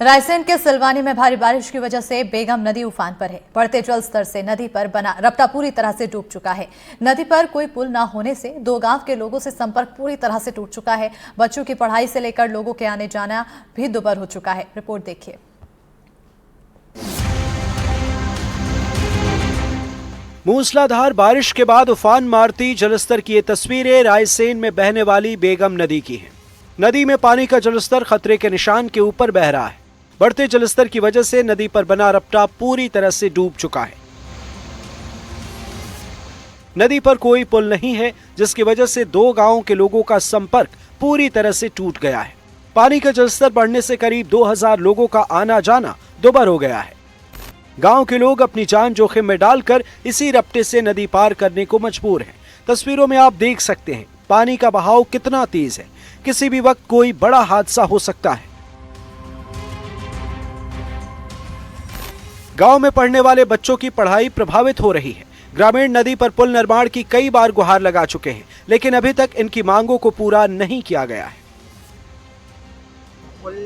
रायसेन के सिलवानी में भारी बारिश की वजह से बेगम नदी उफान पर है। बढ़ते जल स्तर से नदी पर बना रपटा पूरी तरह से डूब चुका है। नदी पर कोई पुल न होने से दो गांव के लोगों से संपर्क पूरी तरह से टूट चुका है। बच्चों की पढ़ाई से लेकर लोगों के आने जाना भी दुभर हो चुका है। रिपोर्ट देखिए। मूसलाधार बारिश के बाद उफान मारती जलस्तर की ये तस्वीरें रायसेन में बहने वाली बेगम नदी की हैं। नदी में पानी का जलस्तर खतरे के निशान के ऊपर बह रहा है। बढ़ते जलस्तर की वजह से नदी पर बना रपटा पूरी तरह से डूब चुका है। नदी पर कोई पुल नहीं है, जिसकी वजह से दो गांवों के लोगों का संपर्क पूरी तरह से टूट गया है। पानी का जलस्तर बढ़ने से करीब 2000 लोगों का आना जाना दुभर हो गया है। गांव के लोग अपनी जान जोखिम में डालकर इसी रपटे से नदी पार करने को मजबूर हैं। तस्वीरों में आप देख सकते हैं पानी का बहाव कितना तेज है। किसी भी वक्त कोई बड़ा हादसा हो सकता है। गांव में पढ़ने वाले बच्चों की पढ़ाई प्रभावित हो रही है। ग्रामीण नदी पर पुल निर्माण की कई बार गुहार लगा चुके हैं, लेकिन अभी तक इनकी मांगों को पूरा नहीं किया गया है। पुल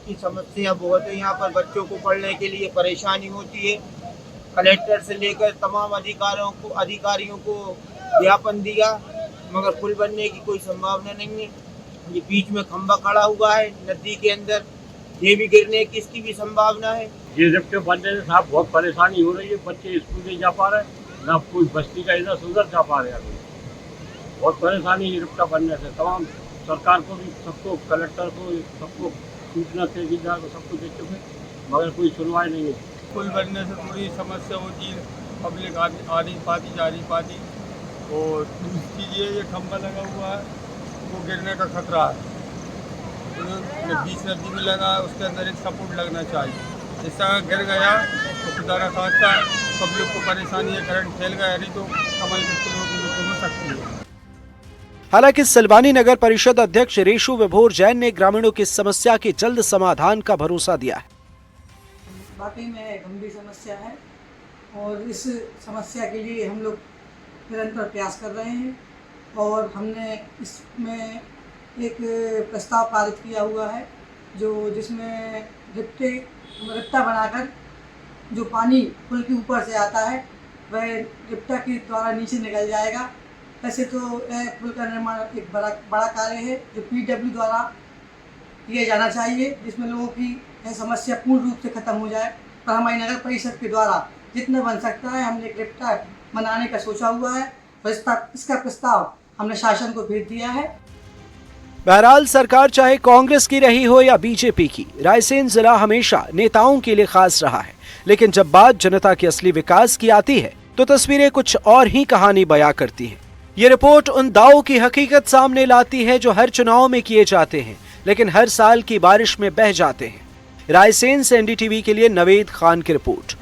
की समस्या बहुत है। यहाँ पर बच्चों को पढ़ने के लिए परेशानी होती है। कलेक्टर से लेकर तमाम अधिकारियों को ज्ञापन दिया, मगर पुल बनने की कोई संभावना नहीं है। ये बीच में खंभा खड़ा हुआ है नदी के अंदर, ये भी गिरने की इसकी भी संभावना है। ये रिफ्ट बनने से साहब बहुत परेशानी हो रही है। बच्चे स्कूल नहीं जा पा रहे, ना कोई बस्ती का इधर उधर जा पा रहे। अभी बहुत परेशानी है रिफ्ट बनने से। तमाम सरकार को भी, सबको, कलेक्टर को, सबको सूचना दे दी जा, सबको दे चुके, मगर कोई सुनवाई नहीं है। पुल बनने से थोड़ी समस्या होती है, पब्लिक आ नहीं पाती, जा नहीं पाती। और दूसरी चीज़ ये खंभा लगा हुआ है, वो गिरने का खतरा है। बीच नदी में लगा है, उसके अंदर एक सपोर्ट लगना चाहिए। जैसा गिर गया तो खुदा ना खास्ता पब्लिक को परेशानी है, करंट फैल गया, नहीं तो कमल के फूलों की मृत्यु हो सकती है। हालांकि सिलवानी नगर परिषद अध्यक्ष रेशु विभोर जैन ने ग्रामीणों की समस्या के जल्द समाधान का भरोसा दिया है। वाकई में गंभीर समस्या है और इस समस्या के लिए हम लोग निरंतर प्रयास कर रहे हैं और हमने इसमें एक प्रस्ताव पारित किया हुआ है जिसमें रिप्टा बनाकर जो पानी पुल के ऊपर से आता है वह रिप्टा के द्वारा नीचे निकल जाएगा। वैसे तो पुल का निर्माण एक बड़ा कार्य है जो PW द्वारा किया जाना चाहिए, जिसमें लोगों की यह समस्या पूर्ण रूप से खत्म हो जाए। पर हमारी नगर परिषद के द्वारा जितना बन सकता है हमने एक रिप्टा बनाने का सोचा हुआ है और इसका प्रस्ताव हमने शासन को भेज दिया है। बहरहाल सरकार चाहे कांग्रेस की रही हो या बीजेपी की, रायसेन जिला हमेशा नेताओं के लिए खास रहा है। लेकिन जब बात जनता के असली विकास की आती है तो तस्वीरें कुछ और ही कहानी बयां करती हैं। ये रिपोर्ट उन दावों की हकीकत सामने लाती है जो हर चुनाव में किए जाते हैं, लेकिन हर साल की बारिश में बह जाते हैं। रायसेन से NDTV के लिए नवेद खान की रिपोर्ट।